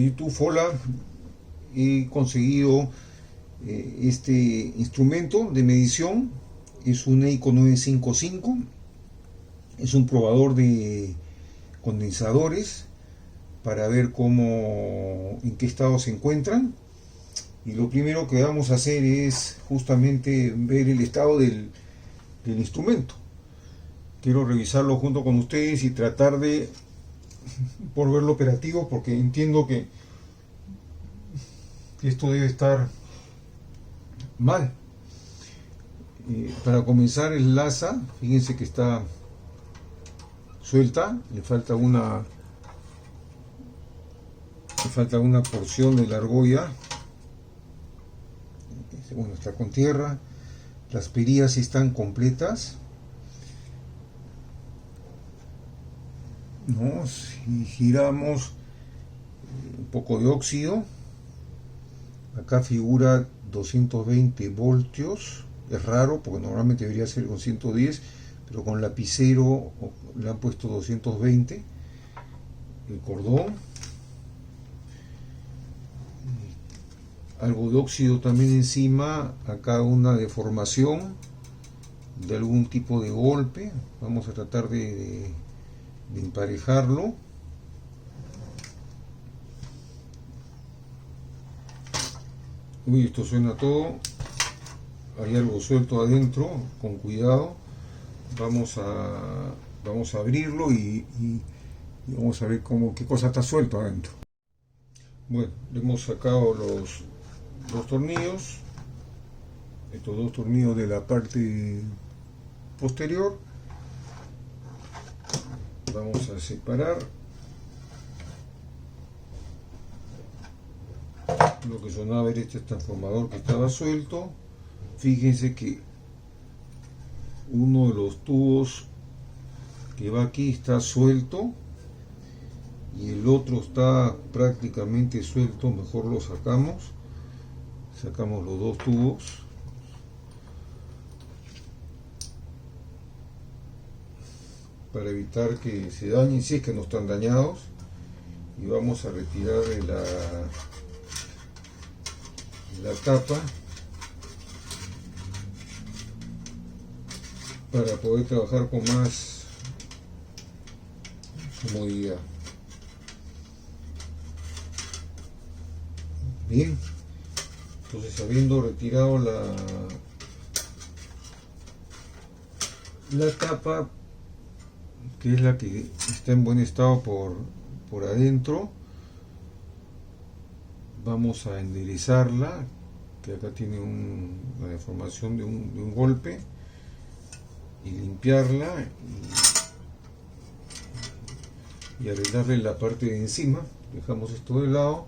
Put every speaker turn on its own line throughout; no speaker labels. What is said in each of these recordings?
YouTube Fola he conseguido este instrumento de medición. Es un EICO 955, es un probador de condensadores para ver en qué estado se encuentran. Y lo primero que vamos a hacer es justamente ver el estado del instrumento. Quiero revisarlo junto con ustedes y tratar de por verlo operativo, porque entiendo que esto debe estar mal. Para comenzar, el laza, fíjense que está suelta, le falta una porción de la argolla. Bueno, está con tierra. Las perillas están completas, ¿no? Si giramos un poco de óxido, acá figura 220 voltios. Es raro porque normalmente debería ser con 110, pero con lapicero le han puesto 220. El cordón, algo de óxido también encima, acá una deformación de algún tipo de golpe. Vamos a tratar de emparejarlo. Uy, esto suena todo. Hay algo suelto adentro, con cuidado. Vamos a abrirlo y vamos a ver qué cosa está suelto adentro. Bueno, le hemos sacado los dos tornillos, estos dos tornillos de la parte posterior. Vamos a separar lo que sonaba era este transformador que estaba suelto. Fíjense que uno de los tubos que va aquí está suelto y el otro está prácticamente suelto. Mejor lo sacamos los dos tubos. Para evitar que se dañen, si es que no están dañados. Y vamos a retirar la tapa para poder trabajar con más comodidad. Bien, entonces habiendo retirado la tapa, que es la que está en buen estado por adentro, vamos a enderezarla, que acá tiene una deformación de un golpe, y limpiarla y arreglarle la parte de encima. Dejamos esto de lado.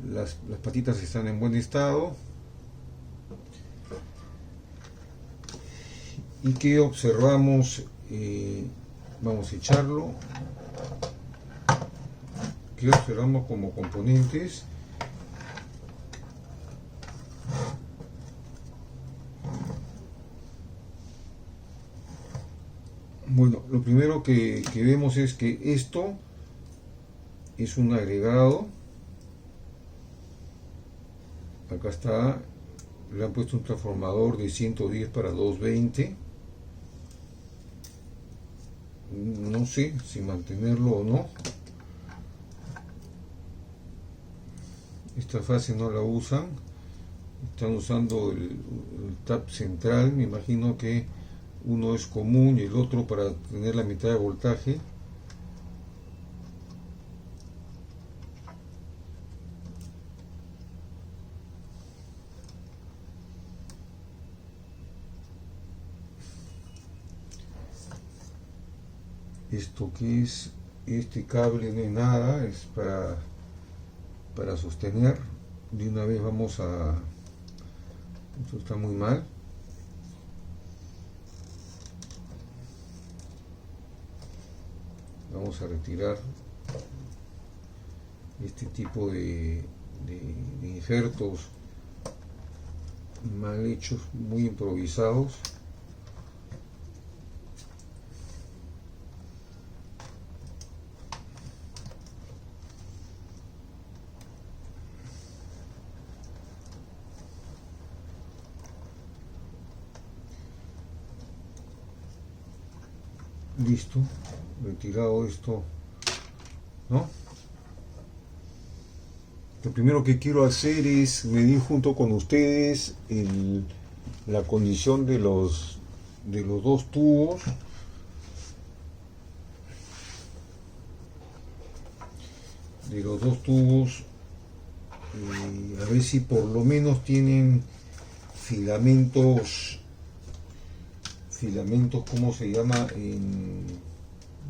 Las patitas están en buen estado. ¿Y qué observamos? Vamos a echarlo. ¿Qué observamos como componentes? Bueno, lo primero que vemos es que esto es un agregado. Acá está, le han puesto un transformador de 110 para 220. No sé si mantenerlo o no. Esta fase no la usan. Están usando el tap central. Me imagino que uno es común y el otro para tener la mitad de voltaje. Esto que es, este cable no es nada, es para sostener. De una vez vamos esto está muy mal. Vamos a retirar este tipo de injertos mal hechos, muy improvisados. Listo, retirado esto, ¿no? Lo primero que quiero hacer es medir junto con ustedes la condición de los dos tubos. A ver si por lo menos tienen filamentos, ¿cómo se llama?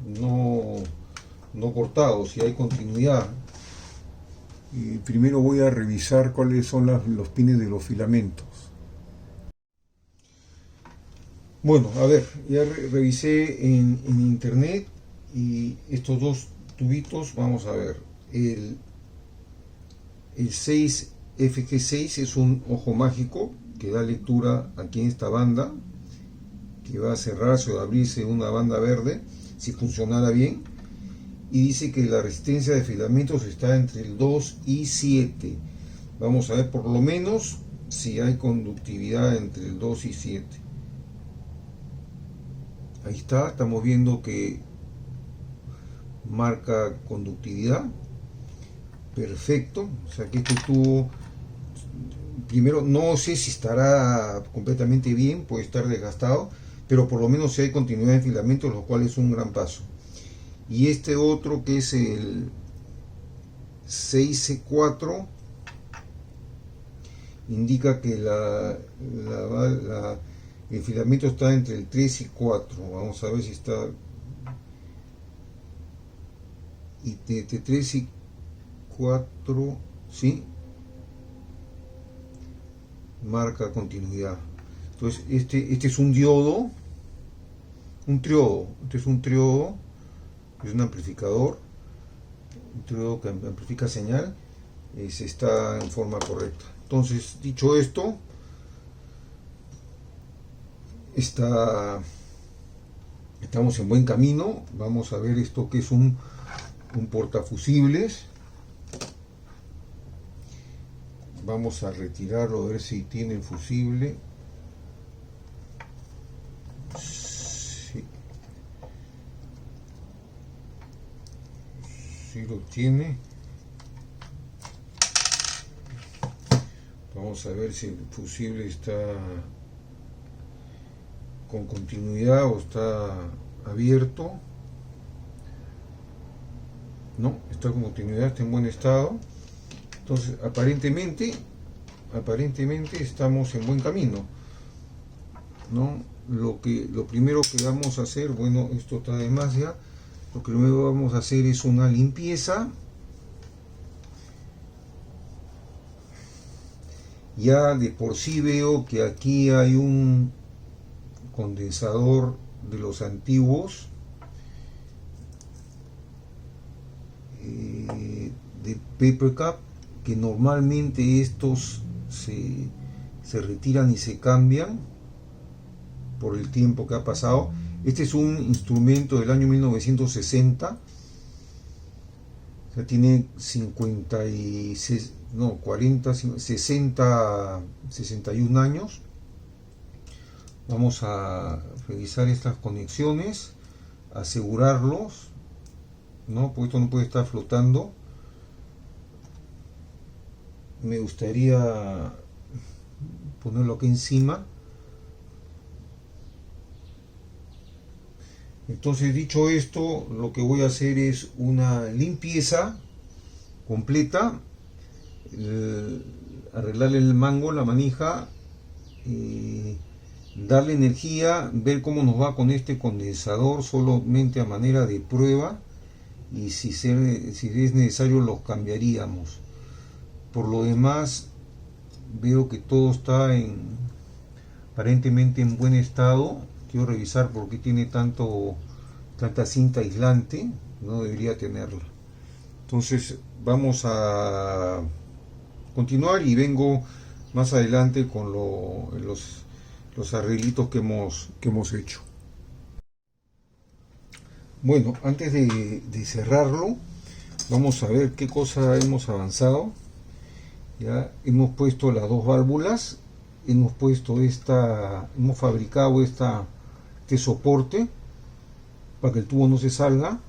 No cortados, si hay continuidad. Primero voy a revisar cuáles son los pines de los filamentos. Bueno, a ver, ya revisé en internet y estos dos tubitos, vamos a ver, el 6FG6 es un ojo mágico que da lectura aquí en esta banda, que va a cerrarse o abrirse una banda verde si funcionara bien, y dice que la resistencia de filamentos está entre el 2 y 7. Vamos a ver por lo menos si hay conductividad entre el 2 y 7. Ahí está, estamos viendo que marca conductividad. Perfecto, o sea que este tubo, primero no sé si estará completamente bien, puede estar desgastado, pero por lo menos si hay continuidad en filamentos, lo cual es un gran paso. Y este otro que es el 6C4 indica que el filamento está entre el 3 y 4. Vamos a ver si está, y entre 3 y 4, ¿sí? Marca continuidad. Entonces este es un diodo, este es un triodo, es un amplificador, un triodo que amplifica señal, está en forma correcta. Entonces, dicho esto, estamos en buen camino. Vamos a ver esto que es un portafusibles. Vamos a retirarlo a ver si tiene el fusible. Sí, sí lo tiene. Vamos a ver si el fusible está con continuidad o está abierto. No, está con continuidad, está en buen estado. Entonces aparentemente estamos en buen camino, ¿no? Lo primero que vamos a hacer, bueno, esto está de más ya, lo que primero vamos a hacer es una limpieza. Ya de por sí veo que aquí hay un condensador de los antiguos, de paper cup, que normalmente estos se retiran y se cambian por el tiempo que ha pasado. Este es un instrumento del año 1960, o sea, tiene 56, no, 40, 60, 61 años. Vamos a revisar estas conexiones, asegurarlos, ¿no? Porque esto no puede estar flotando. Me gustaría ponerlo aquí encima. Entonces, dicho esto, lo que voy a hacer es una limpieza completa, arreglarle el mango, la manija, darle energía, ver cómo nos va con este condensador solamente a manera de prueba, y si es necesario los cambiaríamos. Por lo demás, veo que todo está aparentemente en buen estado. Quiero revisar por qué tiene tanta cinta aislante, no debería tenerla. Entonces vamos a continuar y vengo más adelante con los arreglitos que hemos hecho. Bueno, antes de cerrarlo, vamos a ver qué cosa hemos avanzado. Ya hemos puesto las dos válvulas, hemos fabricado este soporte, para que el tubo no se salga.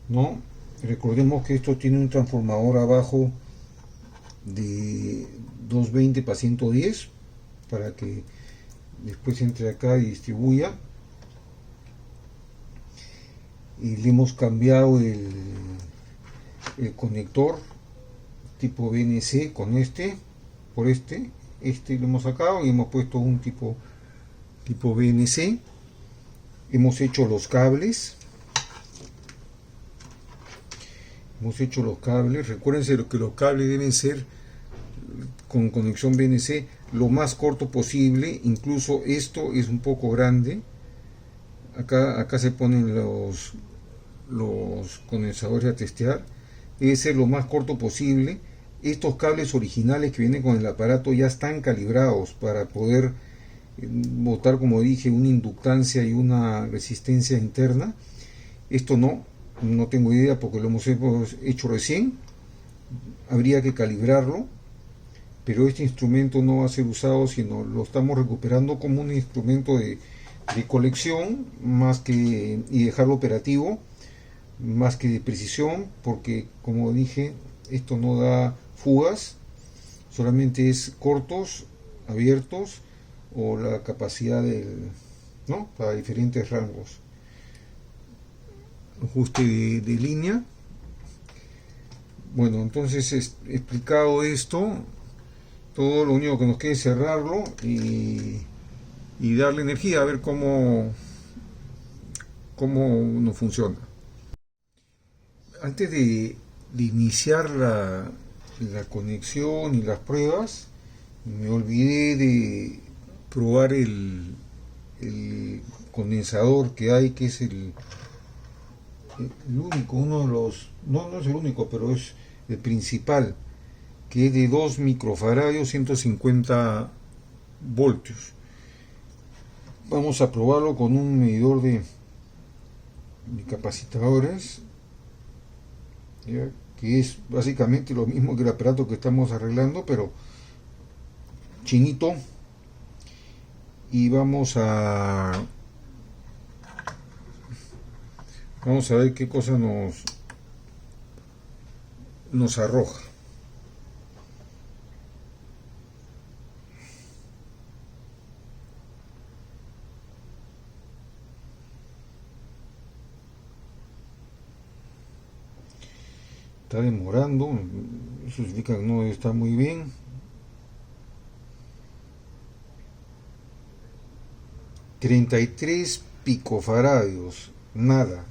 ¿No? Recordemos que esto tiene un transformador abajo de 220 para 110 para que después entre acá y distribuya. Y le hemos cambiado el conector tipo BNC con por este lo hemos sacado y hemos puesto un tipo BNC. Hemos hecho los cables. Recuérdense que los cables deben ser con conexión BNC lo más corto posible. Incluso esto es un poco grande. Acá se ponen los condensadores a testear. Debe ser lo más corto posible. Estos cables originales que vienen con el aparato ya están calibrados para poder botar, como dije, una inductancia y una resistencia interna. Esto no tengo idea porque lo hemos hecho recién. Habría que calibrarlo, pero este instrumento no va a ser usado, sino lo estamos recuperando como un instrumento de colección y dejarlo operativo, más que de precisión, porque como dije, esto no da fugas, solamente es cortos, abiertos o la capacidad para diferentes rangos. Ajuste de línea. Bueno, entonces explicado esto, todo lo único que nos queda es cerrarlo y darle energía, a ver cómo nos funciona. Antes de iniciar la conexión y las pruebas, me olvidé de probar el condensador que hay, que es el único, uno de los, no es el único, pero es el principal, que es de 2 microfaradios, 150 voltios. Vamos a probarlo con un medidor de capacitadores, ¿ya? Que es básicamente lo mismo que el aparato que estamos arreglando, pero chinito. Y vamos a ver qué cosa nos arroja. Está demorando, eso significa que no está muy bien. ...33 picofaradios, nada.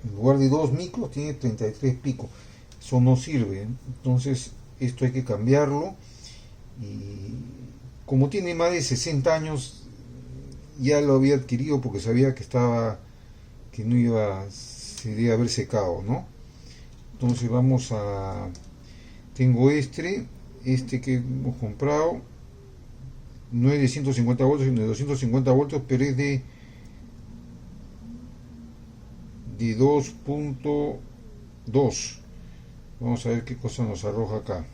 En lugar de 2 micros tiene 33 picos. Eso no sirve. Entonces esto hay que cambiarlo. Y como tiene más de 60 años, ya lo había adquirido porque sabía que se debía haber secado, ¿no? Entonces tengo este que hemos comprado, no es de 150 voltios sino de 250 voltios, pero es de 2.2. Vamos a ver qué cosa nos arroja acá.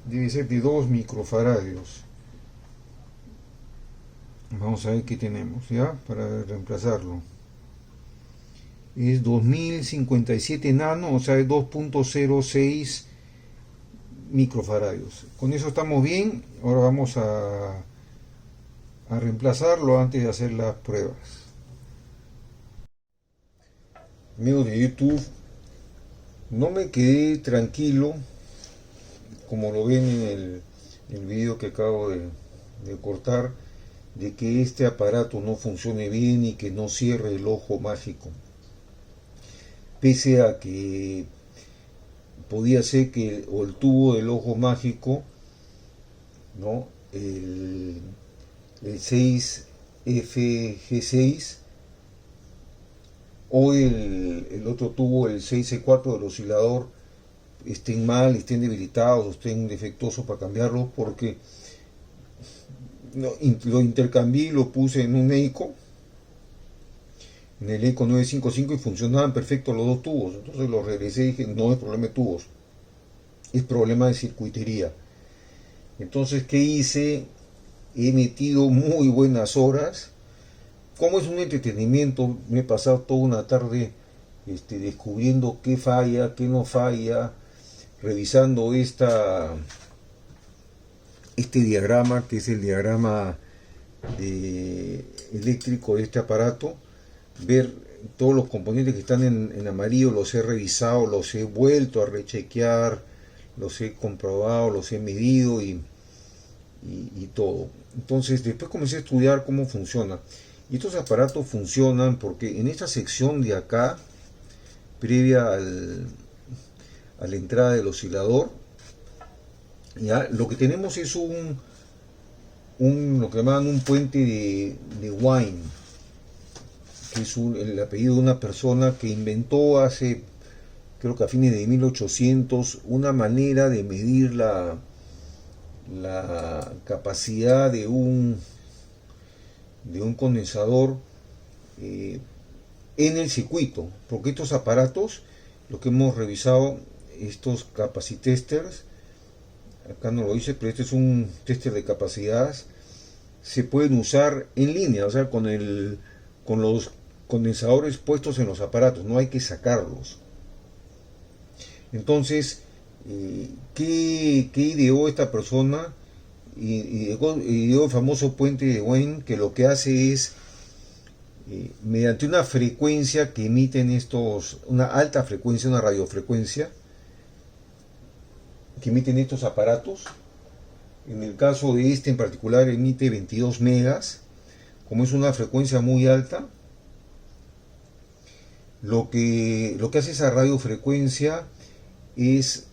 Debe ser de 2 microfaradios. Vamos a ver qué tenemos, ¿ya? Para reemplazarlo. Es 2057 nano, o sea, es 2.06 microfaradios. Con eso estamos bien. Ahora vamos a reemplazarlo antes de hacer las pruebas. Amigos de YouTube, no me quedé tranquilo, como lo ven en el video que acabo de cortar, de que este aparato no funcione bien y que no cierre el ojo mágico. Pese a que podía ser que el tubo del ojo mágico, ¿no? el 6FG6 o el otro tubo, el 6C4 del oscilador, estén mal, estén debilitados, estén defectuosos, para cambiarlo, porque lo intercambié y lo puse en un EICO, en el EICO 955, y funcionaban perfecto los dos tubos. Entonces lo regresé y dije, no es problema de tubos, es problema de circuitería. Entonces, ¿qué hice? He metido muy buenas horas. Como es un entretenimiento, me he pasado toda una tarde descubriendo qué falla, qué no falla, revisando este diagrama, que es el diagrama eléctrico de este aparato, ver todos los componentes que están en amarillo, los he revisado, los he vuelto a rechequear, los he comprobado, los he medido y todo. Entonces después comencé a estudiar cómo funciona. Y estos aparatos funcionan porque en esta sección de acá, previa a la entrada del oscilador, ya lo que tenemos es lo que llaman un puente de Wien, que es el apellido de una persona que inventó hace, creo que a fines de 1800, una manera de medir la capacidad de un condensador en el circuito, porque estos aparatos, lo que hemos revisado, estos capacitesters, acá no lo dice, pero este es un tester de capacidades, se pueden usar en línea, o sea, con los condensadores puestos en los aparatos, no hay que sacarlos. Entonces, ¿qué ideó esta persona? Ideó el famoso puente de Wien, que lo que hace es, mediante una frecuencia que emiten una alta frecuencia, una radiofrecuencia, que emiten estos aparatos. En el caso de este en particular emite 22 megas, como es una frecuencia muy alta. Lo que hace esa radiofrecuencia es,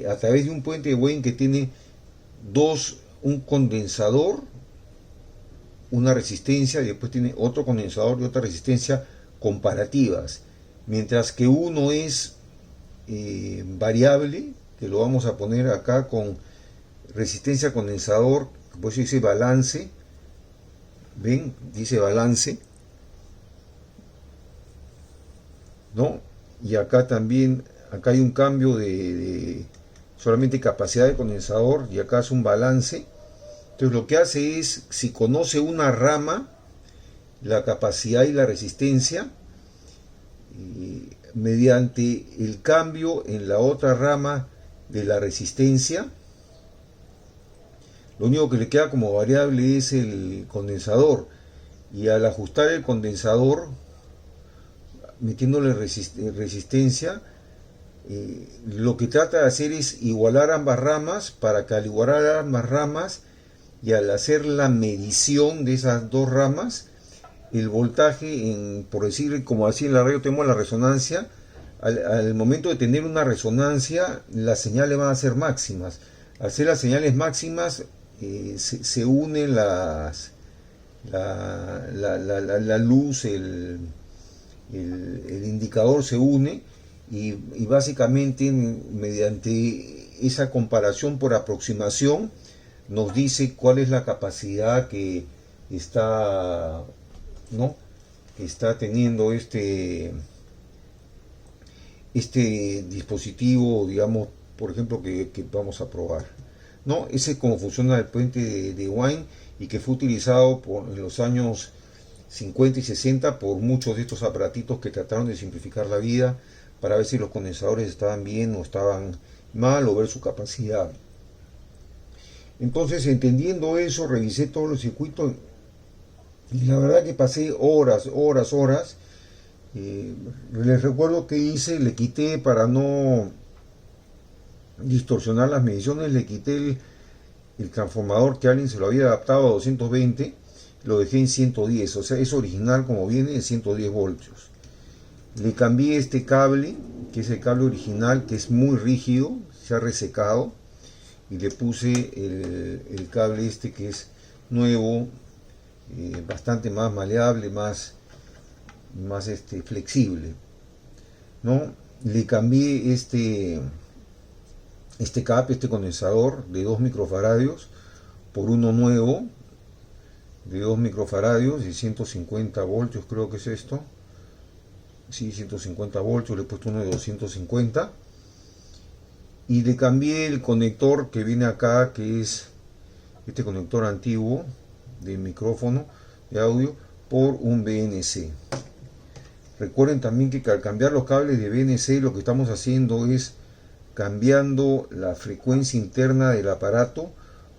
a través de un puente de Wien que tiene un condensador, una resistencia, y después tiene otro condensador y otra resistencia comparativas, mientras que uno es variable, que lo vamos a poner acá con resistencia condensador, por eso dice balance, ven, dice balance, ¿no? Y acá también, acá hay un cambio de solamente capacidad de condensador, y acá es un balance. Entonces lo que hace es, si conoce una rama, la capacidad y la resistencia, mediante el cambio en la otra rama de la resistencia, lo único que le queda como variable es el condensador, y al ajustar el condensador, metiéndole resistencia, lo que trata de hacer es igualar ambas ramas, para que al igualar ambas ramas y al hacer la medición de esas dos ramas, el voltaje, por decir, como así en la radio tenemos la resonancia, al momento de tener una resonancia, las señales van a ser máximas. Al ser las señales máximas, se unen la luz, el indicador se une, y básicamente mediante esa comparación por aproximación nos dice cuál es la capacidad que está, ¿no?, que está teniendo este dispositivo, digamos, por ejemplo, que vamos a probar, ¿no? Ese es como funciona el puente de Wien, y que fue utilizado en los años 50 y 60 por muchos de estos aparatitos que trataron de simplificar la vida para ver si los condensadores estaban bien o estaban mal, o ver su capacidad. Entonces, entendiendo eso, revisé todos los circuitos, y la verdad que pasé horas. Les recuerdo que hice, le quité, para no distorsionar las mediciones, le quité el transformador que alguien se lo había adaptado a 220, lo dejé en 110, o sea, es original como viene, en 110 voltios. Le cambié este cable, que es el cable original, que es muy rígido, se ha resecado, y le puse el cable que es nuevo, bastante más maleable, más flexible, ¿no? Le cambié este condensador de 2 microfaradios por uno nuevo de 2 microfaradios y 150 voltios, creo que es esto. Sí, 150 voltios, le he puesto uno de 250. y le cambié el conector que viene acá, que es este conector antiguo de micrófono de audio, por un BNC. Recuerden también que al cambiar los cables de BNC, lo que estamos haciendo es cambiando la frecuencia interna del aparato,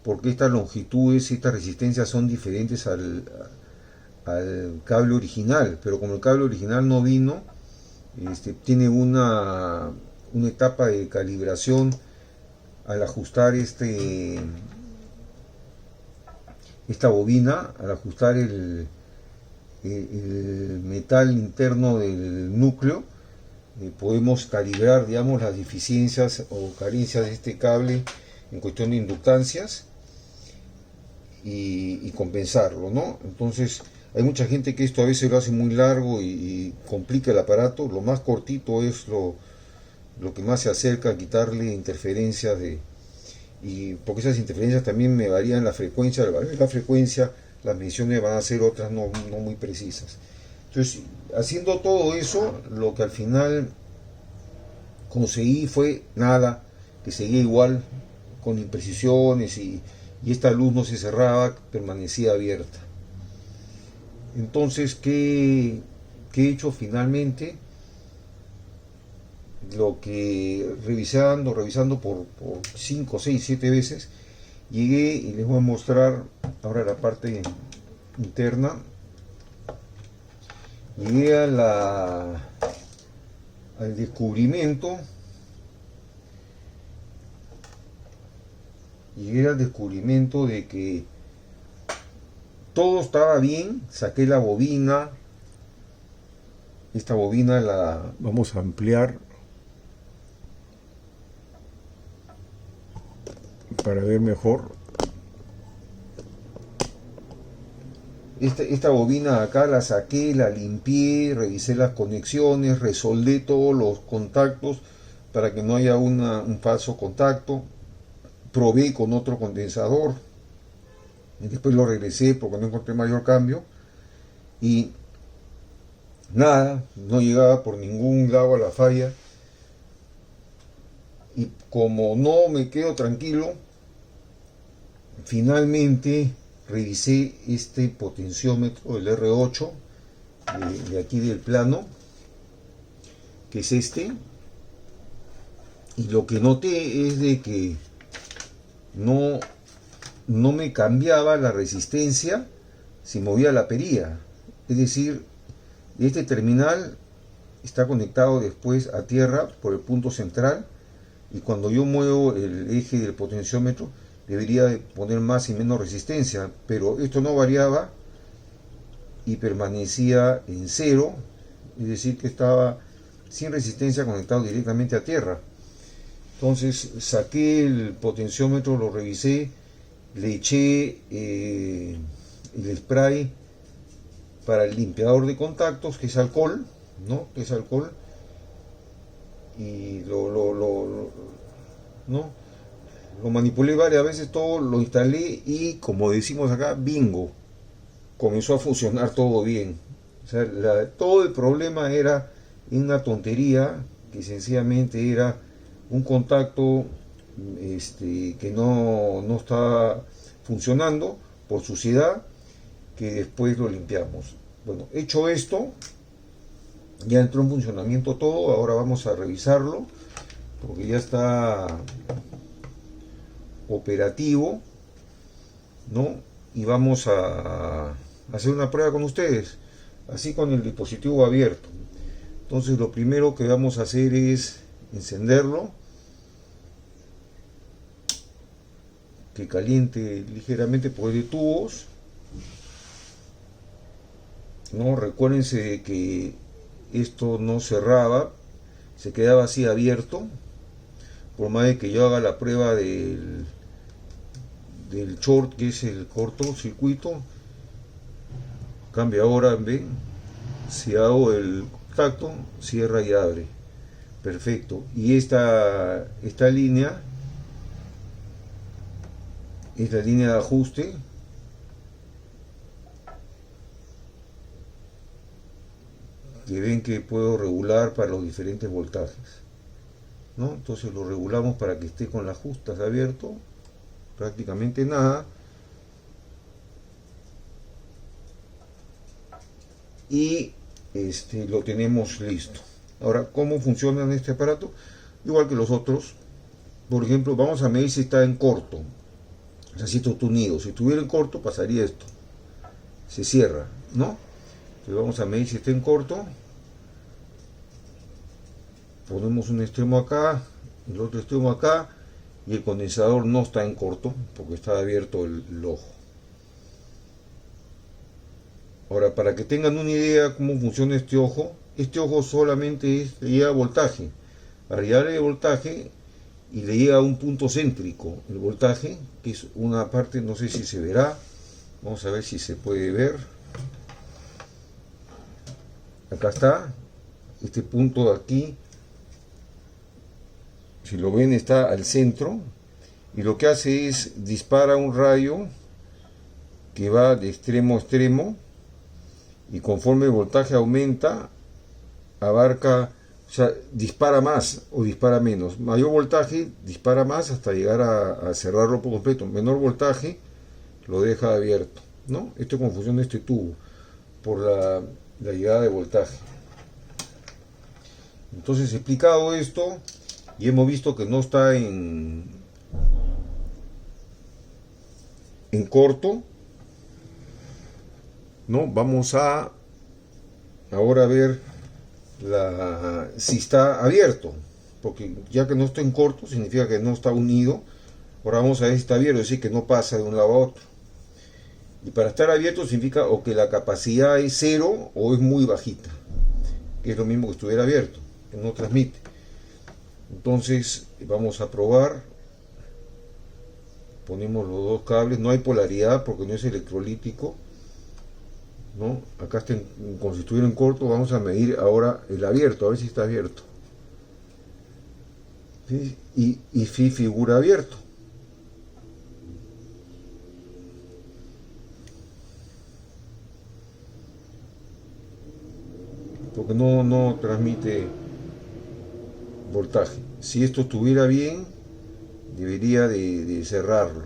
porque estas longitudes y estas resistencias son diferentes al cable original, pero como el cable original no vino, tiene una etapa de calibración al ajustar esta bobina, al ajustar el metal interno del núcleo. Podemos calibrar, digamos, las deficiencias o carencias de este cable en cuestión de inductancias y compensarlo, ¿no? Entonces hay mucha gente que esto a veces lo hace muy largo y complica el aparato. Lo más cortito es lo que más se acerca a quitarle interferencias y porque esas interferencias también me varían la frecuencia. Al variar la frecuencia, las mediciones van a ser otras no muy precisas. Entonces, haciendo todo eso, lo que al final conseguí fue nada, que seguía igual, con imprecisiones y esta luz no se cerraba, permanecía abierta. Entonces, ¿qué he hecho finalmente? Lo que revisando por 5, 6, 7 veces, llegué y les voy a mostrar ahora la parte interna. Llegué al descubrimiento de que todo estaba bien. Saqué la bobina, esta bobina la vamos a ampliar para ver mejor. Esta bobina acá la saqué, la limpié, revisé las conexiones, resoldé todos los contactos para que no haya un falso contacto. Probé con otro condensador y después lo regresé porque no encontré mayor cambio y nada, no llegaba por ningún lado a la falla. Y como no me quedo tranquilo, finalmente revisé este potenciómetro, el R8 de aquí del plano, que es este, y lo que noté es de que no me cambiaba la resistencia si movía la perilla. Es decir, este terminal está conectado después a tierra por el punto central, y cuando yo muevo el eje del potenciómetro debería de poner más y menos resistencia, pero esto no variaba y permanecía en cero, es decir que estaba sin resistencia, conectado directamente a tierra. Entonces saqué el potenciómetro, lo revisé, le eché el spray para el limpiador de contactos, que es alcohol, ¿no? Que es alcohol, y lo manipulé varias veces, todo lo instalé y, como decimos acá, bingo, comenzó a funcionar todo bien. O sea, todo el problema era una tontería, que sencillamente era un contacto que no estaba funcionando por suciedad, que después lo limpiamos. Bueno, hecho esto, ya entró en funcionamiento todo. Ahora vamos a revisarlo porque ya está operativo, ¿no? Y vamos a hacer una prueba con ustedes, así con el dispositivo abierto. Entonces lo primero que vamos a hacer es encenderlo, que caliente ligeramente por de tubos, ¿no? Recuérdense de que esto no cerraba, se quedaba así abierto. Por más de que yo haga la prueba del short, que es el cortocircuito, cambia ahora, ven, si hago el contacto, cierra y abre, perfecto. Y esta línea es la línea de ajuste, que ven que puedo regular para los diferentes voltajes. ¿no? Entonces lo regulamos para que esté con las justas abierto, prácticamente nada, y lo tenemos listo. Ahora, ¿cómo funciona este aparato? Igual que los otros. Por ejemplo, vamos a medir si está en corto, o sea, si está unido. Si estuviera en corto, pasaría esto, se cierra, ¿no? Entonces vamos a medir si está en corto, ponemos un extremo acá, el otro extremo acá, y el condensador no está en corto porque está abierto el ojo. Ahora, para que tengan una idea cómo funciona este ojo solamente le llega voltaje. Variable de voltaje, y le llega a un punto céntrico el voltaje, que es una parte, no sé si se verá, vamos a ver si se puede ver. Acá está, este punto de aquí, si lo ven, está al centro, y lo que hace es dispara un rayo que va de extremo a extremo, y conforme el voltaje aumenta, abarca, o sea, dispara más o dispara menos. Mayor voltaje dispara más hasta llegar a cerrarlo por completo. Menor voltaje lo deja abierto, ¿no? Esto es como funciona este tubo, por la llegada de voltaje. Entonces, explicado esto, y hemos visto que no está en corto, ¿no? Vamos a ahora ver si está abierto, porque ya que no está en corto significa que no está unido. Ahora vamos a ver si está abierto, es decir, que no pasa de un lado a otro. Y para estar abierto significa o que la capacidad es cero o es muy bajita, que es lo mismo que estuviera abierto, que no transmite. Entonces vamos a probar, ponemos los dos cables, no hay polaridad porque no es electrolítico, ¿no? Acá está como si estuviera en corto. Vamos a medir ahora el abierto, a ver si está abierto. ¿Sí? Y figura abierto. Porque no transmite voltaje. Si esto estuviera bien, debería de cerrarlo.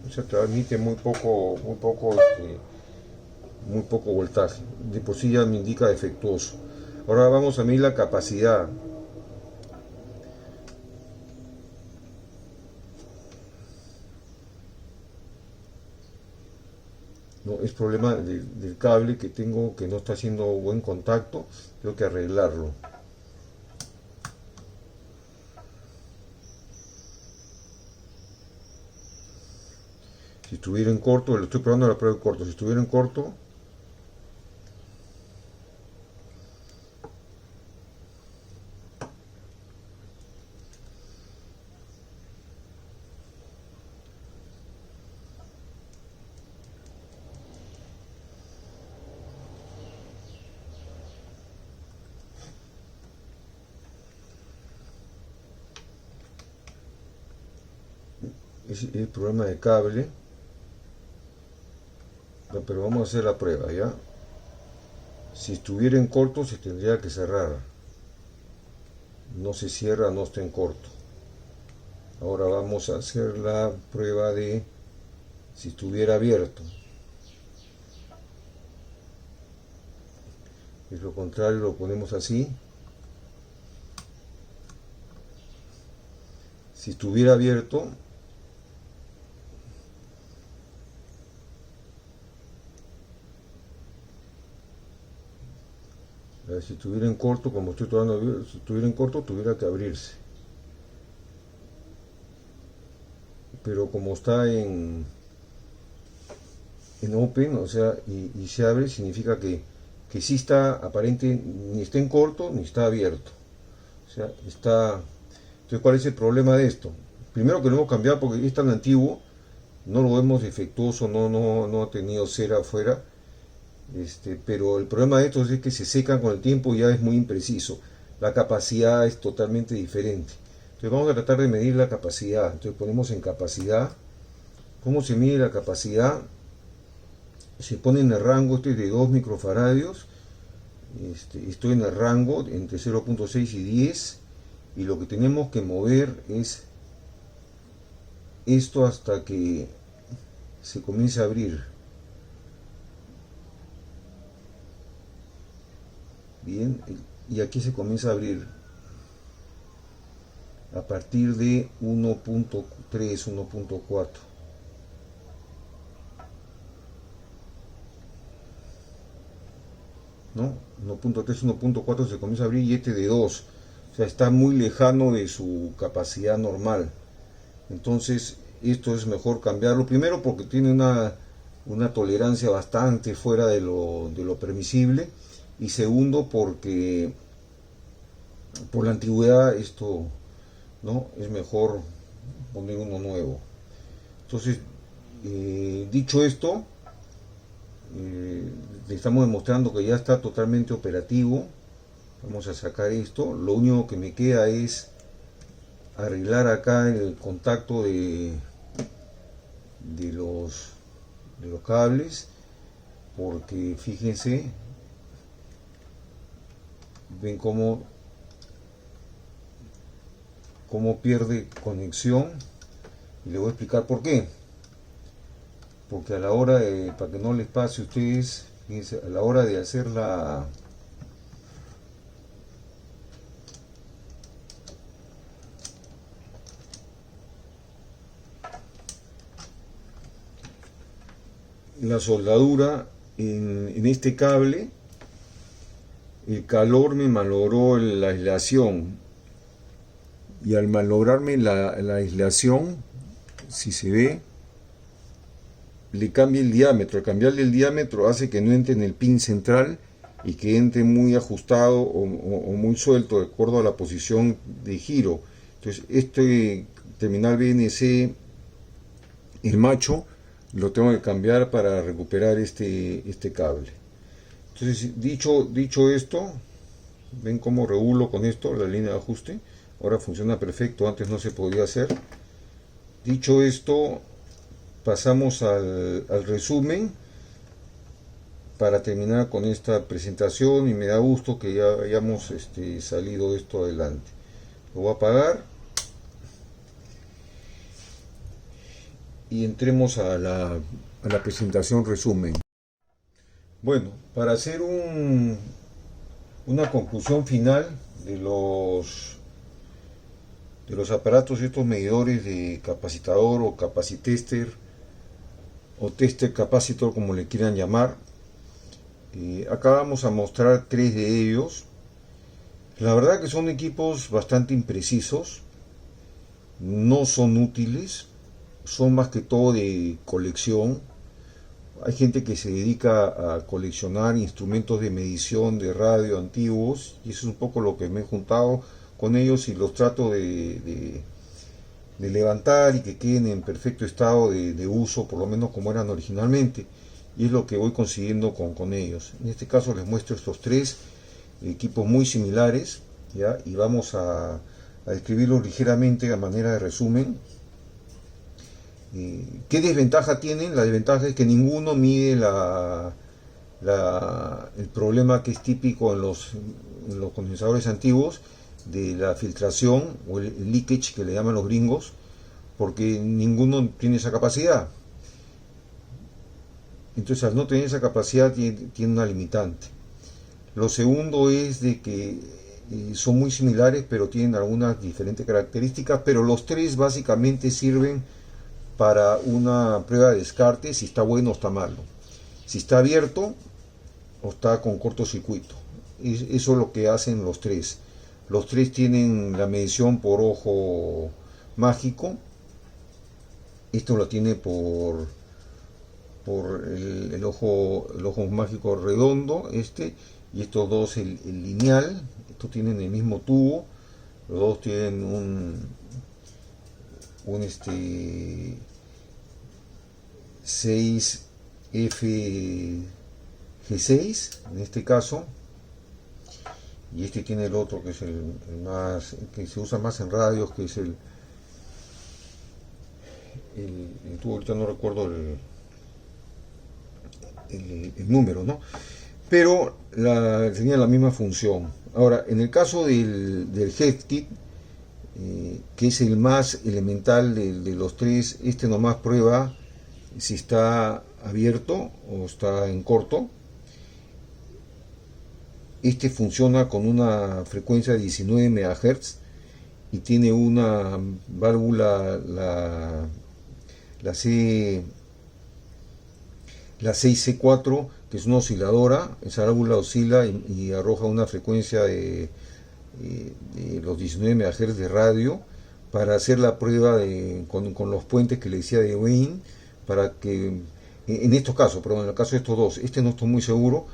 O sea, transmite muy poco voltaje. De por sí ya me indica defectuoso. Ahora vamos a medir la capacidad. No, es problema del cable que tengo, que no está haciendo buen contacto. Tengo que arreglarlo. Si estuviera en corto, lo estoy probando a la prueba de corto. Si estuviera en corto, es el problema de cable. Pero vamos a hacer la prueba, ¿ya? Si estuviera en corto se tendría que cerrar. No se cierra, no está en corto. Ahora vamos a hacer la prueba de si estuviera abierto. Es lo contrario, lo ponemos así. Si estuviera abierto, si estuviera en corto, como estoy tratando, si estuviera en corto, tuviera que abrirse. Pero como está en open, o sea, y se abre, significa que sí está aparente, ni está en corto ni está abierto. O sea, está. Entonces, ¿cuál es el problema de esto? Primero que lo hemos cambiado porque es tan antiguo, no lo vemos defectuoso, no ha tenido cera afuera. Pero el problema de estos es que se secan con el tiempo y ya es muy impreciso. La capacidad es totalmente diferente. Entonces vamos a tratar de medir la capacidad. Entonces ponemos en capacidad. ¿Cómo se mide la capacidad? Se pone en el rango, este es de 2 microfaradios. Estoy en el rango entre 0.6 y 10. y lo que tenemos que mover es esto hasta que se comience a abrir. Bien, y aquí se comienza a abrir a partir de 1.3, 1.4. ¿No? 1.3, 1.4 se comienza a abrir y este de 2. O sea, está muy lejano de su capacidad normal. Entonces, esto es mejor cambiarlo. Primero porque tiene una tolerancia bastante fuera de lo permisible. Y segundo porque por la antigüedad esto, ¿no? Es mejor poner uno nuevo. Entonces, dicho esto, le estamos demostrando que ya está totalmente operativo. Vamos a sacar esto. Lo único que me queda es arreglar acá el contacto de los cables, porque fíjense, ven cómo pierde conexión, y le voy a explicar por qué. Porque a la hora de, para que no les pase a ustedes, fíjense, a la hora de hacer la soldadura en este cable, el calor me malogró la aislación, y al malograrme la aislación, si se ve, le cambia el diámetro. Al cambiarle el diámetro hace que no entre en el pin central y que entre muy ajustado o muy suelto de acuerdo a la posición de giro. Entonces este terminal BNC, el macho, lo tengo que cambiar para recuperar este cable. Entonces, dicho esto, ven cómo regulo con esto la línea de ajuste. Ahora funciona perfecto, antes no se podía hacer. Dicho esto, pasamos al resumen para terminar con esta presentación, y me da gusto que ya hayamos salido de esto adelante. Lo voy a apagar y entremos a la presentación resumen. Bueno, para hacer una conclusión final de los aparatos, estos medidores de capacitador o capacitester o tester capacitor, como le quieran llamar, acá vamos a mostrar 3 de ellos. La verdad que son equipos bastante imprecisos, no son útiles, son más que todo de colección. Hay gente que se dedica a coleccionar instrumentos de medición de radio antiguos, y eso es un poco lo que me he juntado con ellos, y los trato de levantar y que queden en perfecto estado de uso, por lo menos como eran originalmente, y es lo que voy consiguiendo con ellos. En este caso les muestro estos 3 equipos muy similares, ¿ya? Y vamos a describirlos ligeramente a manera de resumen. ¿Qué desventaja tienen? La desventaja es que ninguno mide el problema que es típico en los condensadores antiguos, de la filtración o el leakage que le llaman los gringos, porque ninguno tiene esa capacidad. Entonces, al no tener esa capacidad, tiene una limitante. Lo segundo es de que son muy similares, pero tienen algunas diferentes características, pero los 3 básicamente sirven para una prueba de descarte, si está bueno o está malo, si está abierto o está con cortocircuito. Eso es lo que hacen los 3. Los 3 tienen la medición por ojo mágico. Esto lo tiene por el ojo mágico redondo, y estos dos el lineal. Estos tienen el mismo tubo, los dos tienen un 6FG6 en este caso, y tiene el otro que es el más, que se usa más en radios, que es el tubo. Ahorita no recuerdo el número, ¿no? Pero tenía la misma función. Ahora, en el caso del head kit, que es el más elemental de los tres. Este nomás prueba si está abierto o está en corto. Este funciona con una frecuencia de 19 MHz y tiene una válvula, la 6C4, que es una osciladora. Esa válvula oscila y arroja una frecuencia de los 19 MHz de radio, para hacer la prueba con los puentes que le decía de Wayne, para que en estos casos, perdón, en el caso de estos dos, no estoy muy seguro,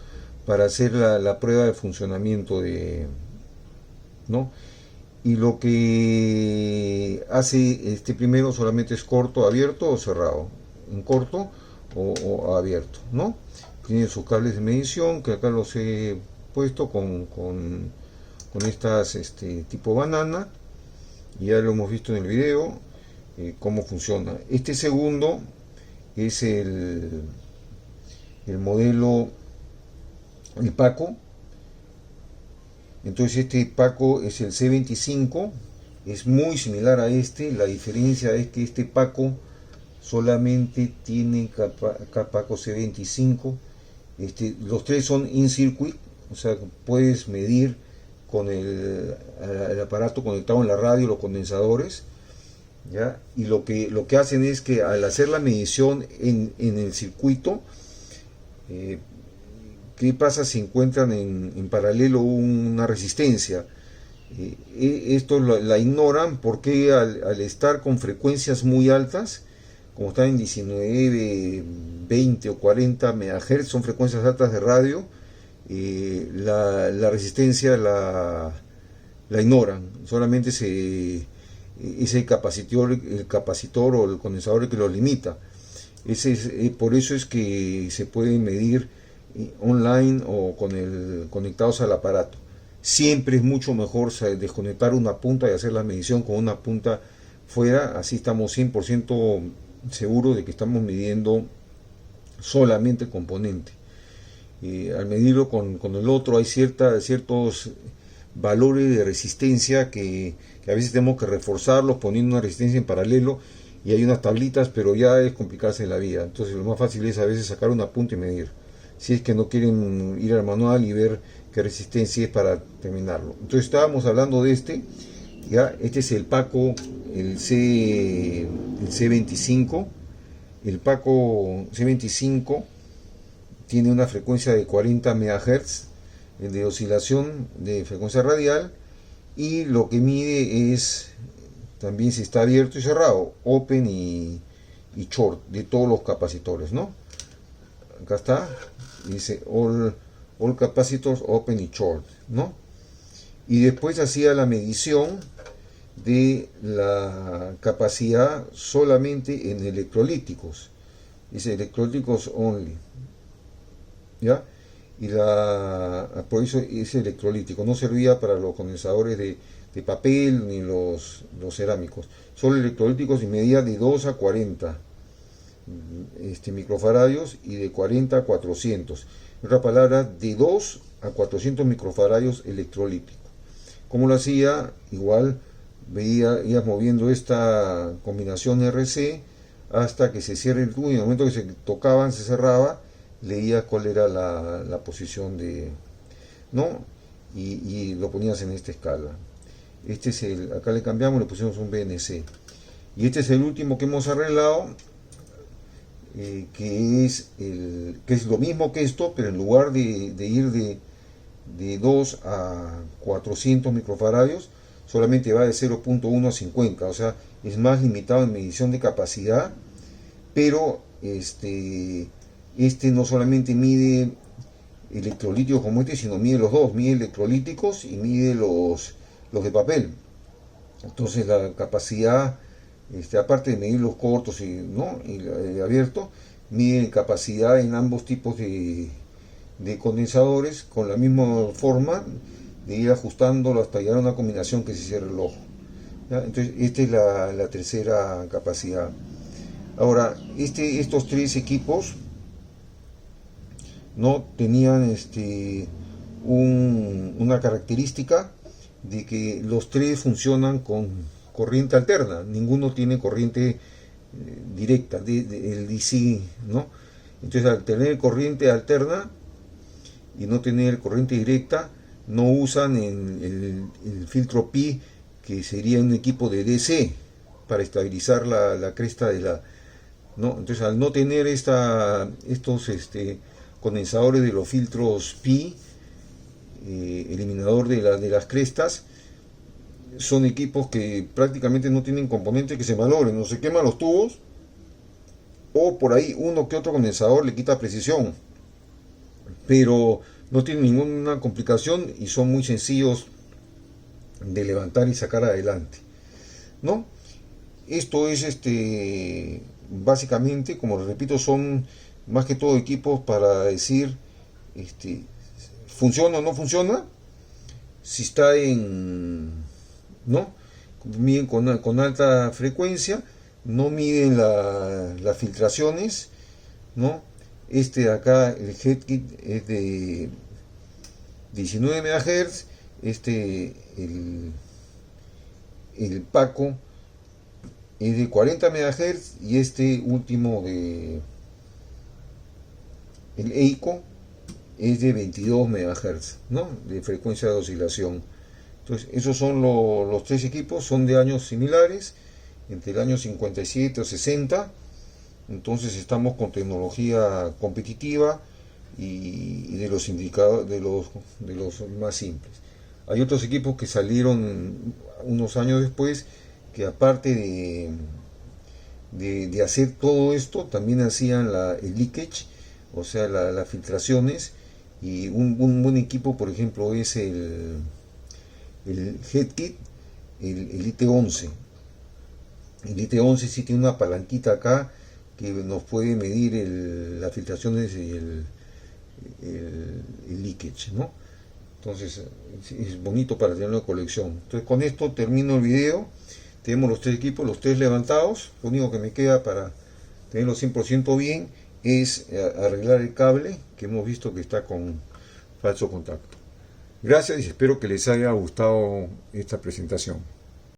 para hacer la prueba de funcionamiento ¿no? Y lo que hace este primero solamente es corto, abierto o cerrado, en corto o abierto, ¿no? Tiene sus cables de medición, que acá los he puesto con estas tipo banana, y ya lo hemos visto en el video cómo funciona. Este segundo es el modelo, el Paco. Entonces este Paco es el C25, es muy similar a este. La diferencia es que este Paco solamente tiene Paco C25. Los tres son in circuit, o sea, puedes medir con el aparato conectado en la radio los condensadores, ¿ya? Y lo que hacen es que al hacer la medición en el circuito, ¿qué pasa si encuentran en paralelo una resistencia? Esto la ignoran porque al estar con frecuencias muy altas, como están en 19, 20 o 40 MHz, son frecuencias altas de radio, la resistencia la ignoran. Solamente es el capacitor o el condensador el que lo limita. Por eso es que se puede medir online o conectados al aparato. Siempre es mucho mejor desconectar una punta y hacer la medición con una punta fuera. Así estamos 100% seguros de que estamos midiendo solamente el componente. Al medirlo con el otro hay ciertos valores de resistencia que a veces tenemos que reforzarlos poniendo una resistencia en paralelo, y hay unas tablitas, pero ya es complicarse la vida. Entonces lo más fácil es a veces sacar una punta y medir, si es que no quieren ir al manual y ver qué resistencia es para terminarlo. Entonces estábamos hablando de ya. Este es el Paco, el C25. El Paco C25 tiene una frecuencia de 40 MHz de oscilación de frecuencia radial, y lo que mide es también si está abierto y cerrado, open y short, de todos los capacitores, ¿no? Acá está, dice all capacitors open y short, ¿no? Y después hacía la medición de la capacidad solamente en electrolíticos, dice electrolíticos only, ¿ya? Y por eso es electrolítico, no servía para los condensadores de papel ni los cerámicos, solo electrolíticos, y medía de 2 a 40 microfaradios y de 40 a 400. En otras palabras, de 2 a 400 microfaradios electrolítico. ¿Cómo lo hacía? Igual ibas moviendo esta combinación RC hasta que se cierre el tubo, y en el momento que se tocaban, se cerraba, leías cuál era la posición ¿no? Y lo ponías en esta escala. Acá le cambiamos, le pusimos un BNC. Y este es el último que hemos arreglado, que es lo mismo que esto, pero en lugar de ir de 2 a 400 microfaradios, solamente va de 0.1 a 50, o sea, es más limitado en medición de capacidad, pero no solamente mide electrolíticos como sino mide los dos, mide electrolíticos y mide los de papel. Entonces la capacidad, aparte de medir los cortos y abierto, mide capacidad en ambos tipos de condensadores, con la misma forma de ir ajustándolo hasta llegar a una combinación que se cierre el ojo, ¿ya? Entonces esta es la tercera capacidad. Ahora, estos tres equipos no tenían una característica, de que los tres funcionan con corriente alterna, ninguno tiene corriente directa, el DC, ¿no? Entonces, al tener corriente alterna y no tener corriente directa, no usan el filtro pi, que sería un equipo de DC para estabilizar la cresta de la, ¿no? Entonces, al no tener estos condensadores de los filtros pi, eliminador de las crestas, son equipos que prácticamente no tienen componentes que se malogren, no se queman los tubos, o por ahí uno que otro condensador le quita precisión, pero no tienen ninguna complicación y son muy sencillos de levantar y sacar adelante, ¿no? Esto es básicamente, como les repito, son más que todo equipos para decir funciona o no funciona, si está ¿no? Miden con alta frecuencia, no miden las filtraciones, ¿no? De acá, el HeadKit, es de 19 MHz, el Paco es de 40 MHz, y este último el EICO es de 22 MHz, ¿no? De frecuencia de oscilación. Entonces, esos son los tres equipos, son de años similares, entre el año 57 o 60. Entonces, estamos con tecnología competitiva y de los indicadores, de los más simples. Hay otros equipos que salieron unos años después, que aparte de hacer todo esto, también hacían el leakage, o sea, las filtraciones. Y un buen equipo, por ejemplo, es el HeadKit, el IT11. El IT11 sí tiene una palanquita acá que nos puede medir las filtraciones y el leakage, ¿no? Entonces es bonito para tenerlo de colección. Entonces, con esto termino el video. Tenemos los tres equipos, los tres levantados. Lo único que me queda para tenerlo 100% bien es arreglar el cable, que hemos visto que está con falso contacto. Gracias y espero que les haya gustado esta presentación.